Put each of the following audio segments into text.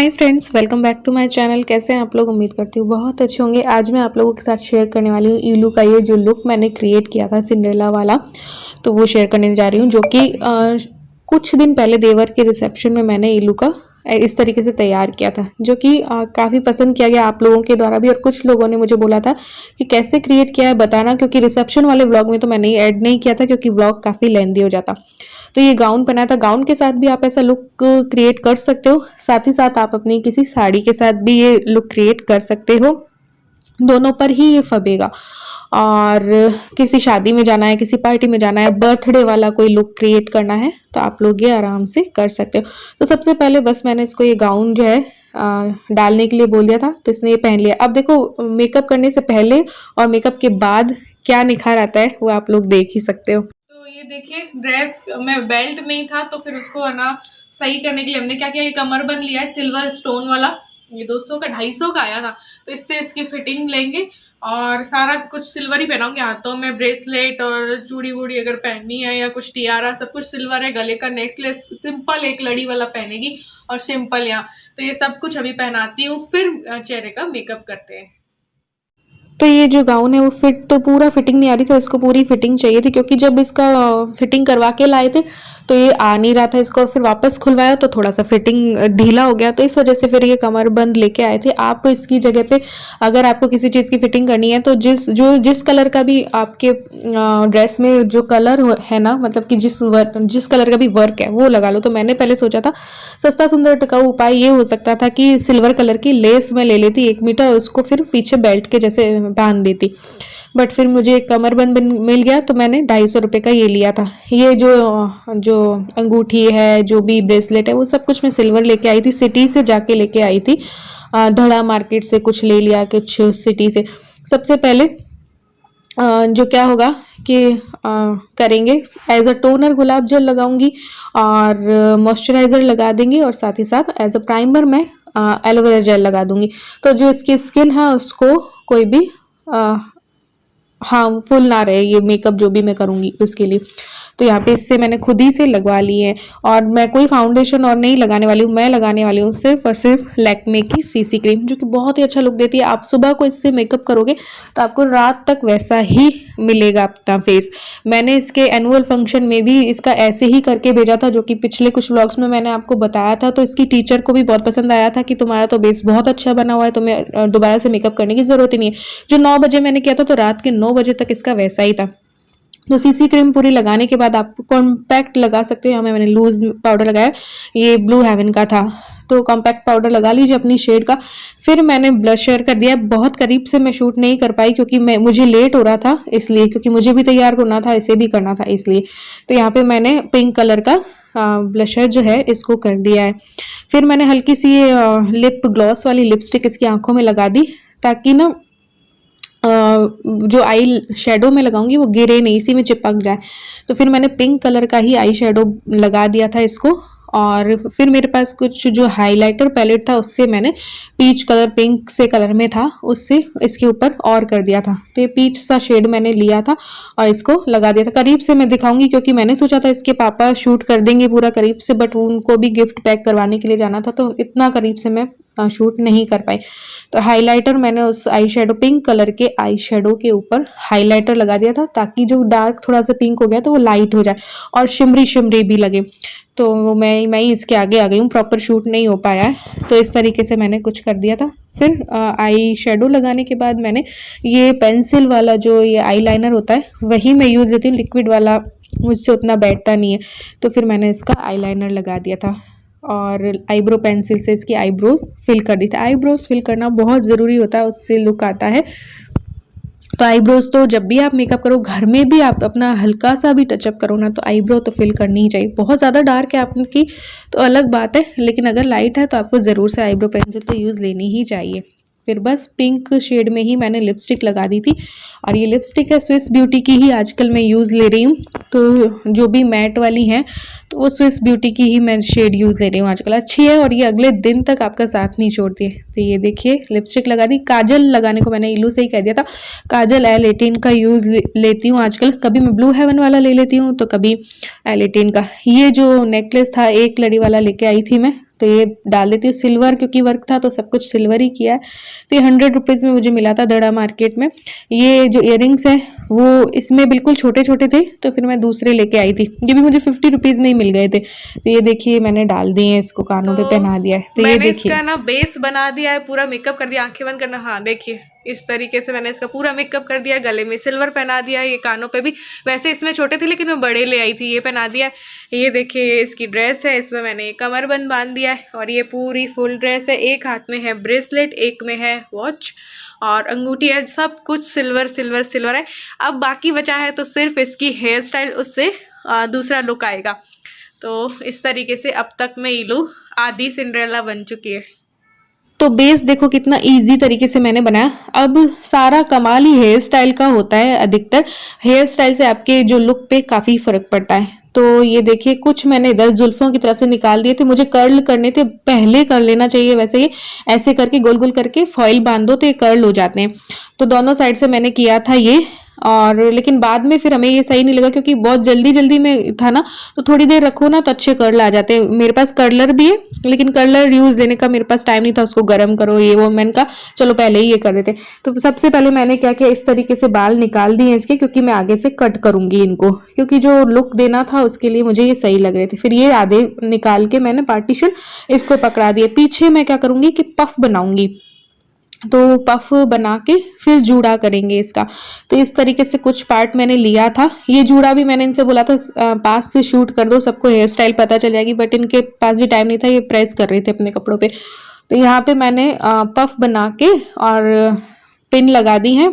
Hi friends, welcome back to my channel. कैसे हैं आप लोग? उम्मीद करती हूँ बहुत अच्छे होंगे। आज मैं आप लोगों के साथ शेयर करने वाली हूँ इलू का ये जो लुक मैंने क्रिएट किया था सिंड्रेला वाला, तो वो शेयर करने जा रही हूँ, जो कि कुछ दिन पहले देवर के रिसेप्शन में मैंने इलू का इस तरीके से तैयार किया था, जो कि काफ़ी पसंद किया गया आप लोगों के द्वारा भी। और कुछ लोगों ने मुझे बोला था कि कैसे क्रिएट किया है बताना, क्योंकि रिसेप्शन वाले व्लॉग में तो मैंने ऐड नहीं किया था क्योंकि व्लॉग काफ़ी लेंदी हो जाता। तो ये गाउन पहना था, गाउन के साथ भी आप ऐसा लुक क्रिएट कर सकते हो, साथ ही साथ आप अपनी किसी साड़ी के साथ भी ये लुक क्रिएट कर सकते हो, दोनों पर ही ये फबेगा। और किसी शादी में जाना है, किसी पार्टी में जाना है, बर्थडे वाला कोई लुक क्रिएट करना है तो आप लोग ये आराम से कर सकते हो। तो सबसे पहले बस मैंने इसको ये गाउन जो है डालने के लिए बोल दिया था, तो इसने ये पहन लिया। अब देखो, मेकअप करने से पहले और मेकअप के बाद क्या निखार आता है वो आप लोग देख ही सकते हो। तो ये देखिए, ड्रेस में बेल्ट नहीं था तो फिर उसको है ना सही करने के लिए हमने क्या किया, ये कमरबंद लिया है सिल्वर स्टोन वाला। ये 200 का 250 का आया था, तो इससे इसकी फिटिंग लेंगे और सारा कुछ सिल्वर ही पहनाऊंगे। हाथों में ब्रेसलेट और चूड़ी वूड़ी अगर पहननी है या कुछ टियारा, सब कुछ सिल्वर है। गले का नेकलेस सिंपल एक लड़ी वाला पहनेगी और सिंपल यहाँ, तो ये सब कुछ अभी पहनाती हूँ, फिर चेहरे का मेकअप करते हैं। तो ये जो गाउन है वो फिट तो पूरा फिटिंग नहीं आ रही, तो इसको पूरी फिटिंग चाहिए थी, क्योंकि जब इसका फिटिंग करवा के लाए थे तो ये आ नहीं रहा था इसको, और फिर वापस खुलवाया तो थोड़ा सा फिटिंग ढीला हो गया, तो इस वजह से फिर ये कमरबंद लेके आए थे। आप इसकी जगह पे अगर आपको किसी चीज़ की फिटिंग करनी है तो जिस कलर का भी आपके ड्रेस में जो कलर है ना, मतलब कि जिस कलर का भी वर्क है वो लगा लो। तो मैंने पहले सोचा था सस्ता सुंदर टिकाऊ उपाय ये हो सकता था कि सिल्वर कलर की लेस में ले लेती 1 मीटर और उसको फिर पीछे बेल्ट के जैसे बांध देती, बट फिर मुझे कमरबंद मिल गया तो मैंने 250 रुपये का ये लिया था। ये जो अंगूठी है, जो भी ब्रेसलेट है, वो सब कुछ मैं सिल्वर लेके आई थी, सिटी से जाके लेके आई थी। धड़ा मार्केट से कुछ ले लिया, कुछ सिटी से। सबसे पहले जो क्या होगा कि करेंगे एज अ टोनर गुलाब जल लगाऊंगी और मॉइस्चराइज़र लगा देंगे, और साथ ही साथ एज अ प्राइमर मैं एलोवेरा जेल लगा दूंगी। तो जो इसकी स्किन है उसको कोई भी हार्मफुल ना रहे ये मेकअप जो भी मैं करूँगी उसके लिए। तो यहाँ पे इससे मैंने खुद ही से लगवा ली है, और मैं कोई फाउंडेशन और नहीं लगाने वाली हूँ। मैं लगाने वाली हूँ सिर्फ और सिर्फ लैक्मे की सीसी क्रीम, जो कि बहुत ही अच्छा लुक देती है। आप सुबह को इससे मेकअप करोगे तो आपको रात तक वैसा ही मिलेगा अपना फेस। मैंने इसके एनुअल फंक्शन में भी इसका ऐसे ही करके भेजा था, जो कि पिछले कुछ व्लॉग्स में मैंने आपको बताया था। तो इसकी टीचर को भी बहुत पसंद आया था कि तुम्हारा तो बेस बहुत अच्छा बना हुआ है, तुम्हें दोबारा से मेकअप करने की जरूरत ही नहीं है। जो 9 बजे मैंने किया था तो रात के 9 बजे तक इसका वैसा ही था। तो सीसी क्रीम पूरी लगाने के बाद आप कॉम्पैक्ट लगा सकते हो। यहाँ मैंने लूज पाउडर लगाया, ये ब्लू हेवन का था, तो कॉम्पैक्ट पाउडर लगा लीजिए अपनी शेड का। फिर मैंने ब्लशर कर दिया। बहुत करीब से मैं शूट नहीं कर पाई क्योंकि मुझे लेट हो रहा था, इसलिए, क्योंकि मुझे भी तैयार होना था, इसे भी करना था इसलिए। तो यहाँ पे मैंने पिंक कलर का ब्लशर जो है इसको कर दिया है। फिर मैंने हल्की सी लिप ग्लॉस वाली लिपस्टिक इसकी आंखों में लगा दी, ताकि ना जो आई शेडो में लगाऊंगी वो गिरे नहीं, इसी में चिपक जाए। तो फिर मैंने पिंक कलर का ही आई शेडो लगा दिया था इसको। और फिर मेरे पास कुछ जो हाइलाइटर पैलेट था उससे मैंने पीच कलर, पिंक से कलर में था, उससे इसके ऊपर और कर दिया था। तो ये पीच सा शेड मैंने लिया था और इसको लगा दिया था। करीब से मैं दिखाऊंगी क्योंकि मैंने सोचा था इसके पापा शूट कर देंगे पूरा करीब से, बट उनको भी गिफ्ट पैक करवाने के लिए जाना था, तो इतना करीब से मैं शूट नहीं कर पाई। तो हाइलाइटर मैंने उस आई शेडो, पिंक कलर के आई शेडो के ऊपर हाइलाइटर लगा दिया था, ताकि जो डार्क थोड़ा सा पिंक हो गया तो वो लाइट हो जाए और शिमरी शिमरी भी लगे। तो मैं ही इसके आगे आ गई हूँ, प्रॉपर शूट नहीं हो पाया है। तो इस तरीके से मैंने कुछ कर दिया था। फिर आई शेडो लगाने के बाद मैंने ये पेंसिल वाला जो ये आई लाइनर होता है वही मैं यूज़ लेती हूँ, लिक्विड वाला मुझसे उतना बैठता नहीं है। तो फिर मैंने इसका आई लाइनर लगा दिया था और आईब्रो पेंसिल से इसकी आईब्रोज फिल कर दी थी। आईब्रोज फिल करना बहुत ज़रूरी होता है, उससे लुक आता है। तो आईब्रोज तो जब भी आप मेकअप करो, घर में भी आप अपना हल्का सा भी टचअप करो ना, तो आईब्रो तो फिल करनी ही चाहिए। बहुत ज़्यादा डार्क है आपकी तो अलग बात है, लेकिन अगर लाइट है तो आपको ज़रूर से आईब्रो पेंसिल तो यूज़ लेनी ही चाहिए। फिर बस पिंक शेड में ही मैंने लिपस्टिक लगा दी थी, और ये लिपस्टिक है स्विस ब्यूटी की ही आजकल मैं यूज़ ले रही हूँ। तो जो भी मैट वाली हैं तो वो स्विस ब्यूटी की ही मैं शेड यूज़ ले रही हूँ आजकल। अच्छी है और ये अगले दिन तक आपका साथ नहीं छोड़ती है। तो ये देखिए, लिपस्टिक लगा दी। काजल लगाने को मैंने इलू से ही कह दिया था, काजल L18 का यूज़ लेती हूँ आजकल। कभी मैं ब्लू हेवन वाला ले लेती हूँ तो कभी L18 का। ये जो नेकलेस था एक लड़ी वाला लेके आई थी मैं, तो ये डाल देती हूँ। सिल्वर क्योंकि वर्क था तो सब कुछ सिल्वर ही किया है। तो ये 100 रुपीज़ में मुझे मिला था दड़ा मार्केट में। ये जो इयररिंग्स है वो इसमें बिल्कुल छोटे छोटे थे, तो फिर मैं दूसरे लेके आई थी। ये भी मुझे 50 रुपीज़ में ही मिल गए थे। तो ये देखिए मैंने डाल दिए हैं, इसको कानों पे पहना दिया है। तो ये देखिए इसका ना बेस बना दिया है, पूरा मेकअप कर दिया। आंखें बंद करना, हाँ देखिए इस तरीके से मैंने इसका पूरा मेकअप कर दिया। गले में सिल्वर पहना दिया, ये कानों पे भी, वैसे इसमें छोटे थे लेकिन मैं बड़े ले आई थी, ये पहना दिया। ये देखिए इसकी ड्रेस है, इसमें मैंने कमरबंद बांध दिया है और ये पूरी फुल ड्रेस है। एक हाथ में है ब्रेसलेट, एक में है वॉच और अंगूठी है, सब कुछ सिल्वर सिल्वर सिल्वर है। अब बाकी बचा है तो सिर्फ इसकी हेयर स्टाइल, उससे दूसरा लुक आएगा। तो इस तरीके से अब तक मैं इलू आधी सिंड्रेला बन चुकी है। तो बेस देखो कितना इजी तरीके से मैंने बनाया। अब सारा कमाल ही हेयर स्टाइल का होता है। अधिकतर हेयर स्टाइल से आपके जो लुक पे काफी फर्क पड़ता है। तो ये देखिए कुछ मैंने इधर जुल्फों की तरफ से निकाल दिए थे, मुझे कर्ल करने थे, पहले कर लेना चाहिए वैसे। ये ऐसे करके गोल गोल करके फॉइल बांध दो तो ये कर्ल हो जाते हैं। तो दोनों साइड से मैंने किया था ये, और लेकिन बाद में फिर हमें ये सही नहीं लगा क्योंकि बहुत जल्दी जल्दी में था ना, तो थोड़ी देर रखो ना तो अच्छे कर्ल आ जाते हैं। मेरे पास कर्लर भी है लेकिन कर्लर यूज देने का मेरे पास टाइम नहीं था, उसको गर्म करो ये वो, मैंने कहा चलो पहले ही ये कर देते। तो सबसे पहले मैंने क्या किया, इस तरीके से बाल निकाल दिए इसके, क्योंकि मैं आगे से कट करूंगी इनको, क्योंकि जो लुक देना था उसके लिए मुझे ये सही लग रहे थे। फिर ये आधे निकाल के मैंने पार्टीशन इसको पकड़ा दिए। पीछे मैं क्या करूंगी कि पफ बनाऊंगी, तो पफ बना के फिर जूड़ा करेंगे इसका। तो इस तरीके से कुछ पार्ट मैंने लिया था। ये जूड़ा भी मैंने इनसे बोला था पास से शूट कर दो, सबको हेयर स्टाइल पता चल जाएगी, बट इनके पास भी टाइम नहीं था, ये प्रेस कर रहे थे अपने कपड़ों पे। तो यहाँ पे मैंने पफ बना के और पिन लगा दी है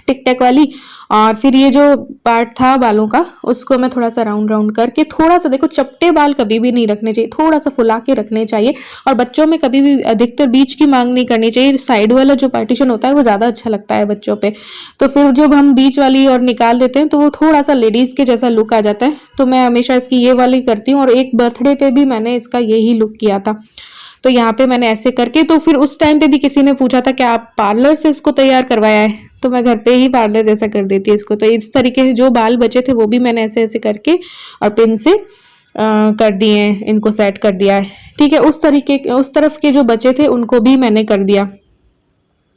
टिक टैक वाली। और फिर ये जो पार्ट था बालों का उसको मैं थोड़ा सा राउंड राउंड करके, थोड़ा सा देखो चपटे बाल कभी भी नहीं रखने चाहिए, थोड़ा सा फुला के रखने चाहिए। और बच्चों में कभी भी अधिकतर बीच की मांग नहीं करनी चाहिए, साइड वाला जो पार्टीशन होता है वो ज्यादा अच्छा लगता है बच्चों पे। तो फिर जब हम बीच वाली और निकाल देते हैं तो वो थोड़ा सा लेडीज के जैसा लुक आ जाता है। तो मैं हमेशा इसकी ये वाली करती हूँ, और एक बर्थडे पे भी मैंने इसका यही लुक किया था। तो यहाँ पे मैंने ऐसे करके, तो फिर उस टाइम पे भी किसी ने पूछा था कि आप पार्लर से इसको तैयार करवाया है, तो मैं घर पे ही पार्लर जैसा कर देती है इसको। तो इस तरीके से जो बाल बचे थे वो भी मैंने ऐसे ऐसे करके और पिन से कर दिए हैं, इनको सेट कर दिया है। ठीक है, उस तरीके उस तरफ के जो बचे थे उनको भी मैंने कर दिया।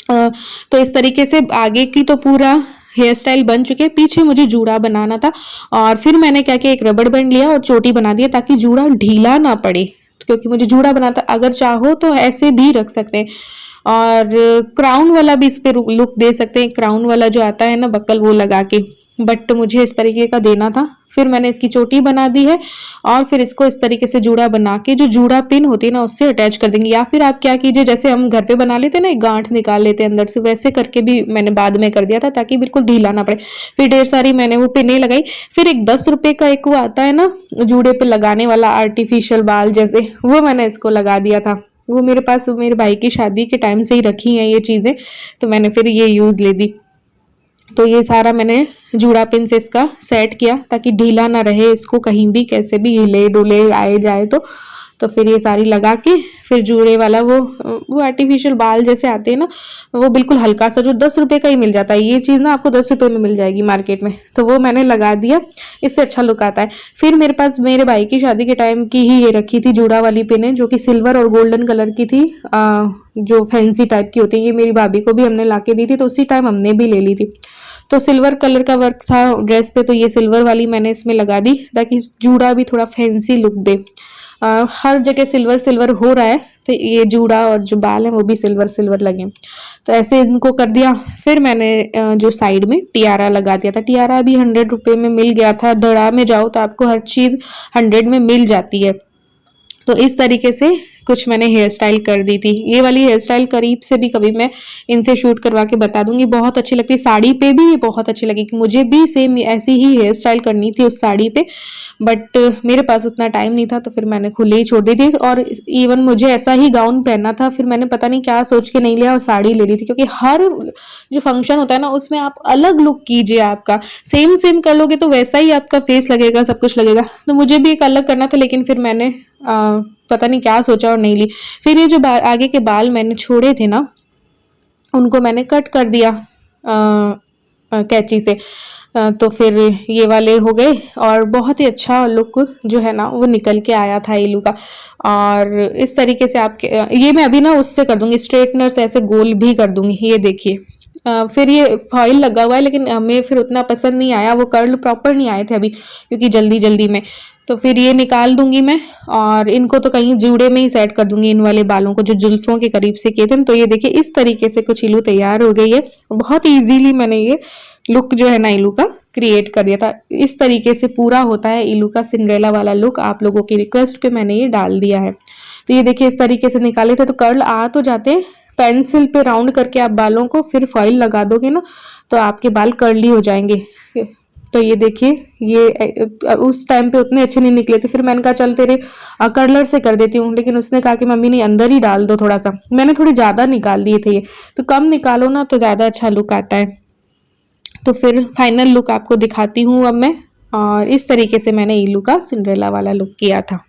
तो इस तरीके से आगे की तो पूरा हेयर स्टाइल बन चुके हैं। पीछे मुझे जूड़ा बनाना था, और फिर मैंने क्या किया, एक रबड़ बैंड लिया और चोटी बना दिया ताकि जूड़ा ढीला ना पड़े, क्योंकि मुझे जूड़ा बनाता। अगर चाहो तो ऐसे भी रख सकते हैं, और क्राउन वाला भी इस पे लुक दे सकते हैं, क्राउन वाला जो आता है ना बक्कल, वो लगा के, बट मुझे इस तरीके का देना था। फिर मैंने इसकी चोटी बना दी है, और फिर इसको इस तरीके से जूड़ा बना के, जो जूड़ा पिन होती है ना उससे अटैच कर देंगे। या फिर आप क्या कीजिए, जैसे हम घर पे बना लेते हैं ना, एक गांठ निकाल लेते हैं अंदर से, वैसे करके भी मैंने बाद में कर दिया था ताकि बिल्कुल ढीला ना पड़े। फिर ढेर सारी मैंने वो पिने लगाई। फिर एक 10 रुपए का एक वो आता है ना जूड़े पे लगाने वाला आर्टिफिशियल बाल जैसे, वो मैंने इसको लगा दिया था। वो मेरे पास मेरे भाई की शादी के टाइम से ही रखी हैं ये चीजें, तो मैंने फिर ये यूज ले दी। तो ये सारा मैंने जूड़ा पिन से इसका सेट किया ताकि ढीला ना रहे, इसको कहीं भी कैसे भी हिले डुले आए जाए। तो फिर ये सारी लगा के, फिर जूड़े वाला वो आर्टिफिशियल बाल जैसे आते हैं ना, वो बिल्कुल हल्का सा, जो 10 रुपए का ही मिल जाता है। ये चीज़ ना आपको 10 रुपए में मिल जाएगी मार्केट में, तो वो मैंने लगा दिया, इससे अच्छा लुक आता है। फिर मेरे पास मेरे भाई की शादी के टाइम की ही ये रखी थी जूड़ा वाली पिने, जो कि सिल्वर और गोल्डन कलर की थी, जो फैंसी टाइप की होती है। ये मेरी भाभी को भी हमने ला के दी थी, तो उसी टाइम हमने भी ले ली थी। तो सिल्वर कलर का वर्क था ड्रेस पे, तो ये सिल्वर वाली मैंने इसमें लगा दी ताकि जूड़ा भी थोड़ा फैंसी लुक दे। हर जगह सिल्वर सिल्वर हो रहा है, तो ये जूड़ा और जो बाल है वो भी सिल्वर सिल्वर लगे। तो ऐसे इनको कर दिया। फिर मैंने जो साइड में टियारा लगा दिया था। टियारा भी 100 रुपए में मिल गया था। दड़ा में जाओ तो आपको हर चीज 100 में मिल जाती है। तो इस तरीके से कुछ मैंने हेयर स्टाइल कर दी थी। ये वाली हेयर स्टाइल करीब से भी कभी मैं इनसे शूट करवा के बता दूंगी, बहुत अच्छी लगती है। साड़ी पे भी ये बहुत अच्छी लगी, मुझे भी सेम ऐसी ही हेयर स्टाइल करनी थी उस साड़ी पे, बट मेरे पास उतना टाइम नहीं था, तो फिर मैंने खुले ही छोड़ दी थी। और इवन मुझे ऐसा ही गाउन पहनना था, फिर मैंने पता नहीं क्या सोच के नहीं लिया और साड़ी ले ली थी, क्योंकि हर जो फंक्शन होता है ना उसमें आप अलग लुक कीजिए। आपका सेम सेम कर लोगे तो वैसा ही आपका फेस लगेगा, सब कुछ लगेगा। तो मुझे भी एक अलग करना था, लेकिन फिर मैंने पता नहीं क्या सोचा और नहीं ली। फिर ये जो आगे के बाल मैंने छोड़े थे ना, उनको मैंने कट कर दिया कैंची से। तो फिर ये वाले हो गए और बहुत ही अच्छा लुक जो है ना वो निकल के आया था इलू का। और इस तरीके से आपके ये मैं अभी ना उससे कर दूंगी, स्ट्रेटनर से ऐसे गोल भी कर दूंगी। ये देखिए फिर ये फॉइल लगा हुआ है लेकिन हमें फिर उतना पसंद नहीं आया, वो कर्ल प्रॉपर नहीं आए थे अभी क्योंकि जल्दी जल्दी में। तो फिर ये निकाल दूंगी मैं और इनको तो कहीं जूड़े में ही सेट कर दूंगी, इन वाले बालों को जो जुल्फों के करीब से किए थे। तो ये देखिए इस तरीके से कुछ इलू तैयार हो गई है। बहुत इजीली मैंने ये लुक जो है ना इलू का क्रिएट कर दिया था। इस तरीके से पूरा होता है इलू का सिंड्रेला वाला लुक। आप लोगों की रिक्वेस्ट पे मैंने ये डाल दिया है। तो ये देखिए इस तरीके से निकाले थे तो कर्ल आ तो जाते हैं। पेंसिल पे राउंड करके आप बालों को फिर फॉइल लगा दोगे ना तो आपके बाल कर्ली हो जाएंगे। तो ये देखिए ये उस टाइम पे उतने अच्छे नहीं निकले थे, फिर मैंने कहा चल तेरे कर्लर से कर देती हूँ, लेकिन उसने कहा कि मम्मी नहीं अंदर ही डाल दो थोड़ा सा। मैंने थोड़े ज़्यादा निकाल दिए थे ये, तो कम निकालो ना तो ज़्यादा अच्छा लुक आता है। तो फिर फाइनल लुक आपको दिखाती हूँ अब मैं, और इस तरीके से मैंने इलू का सिंड्रेला वाला लुक किया था।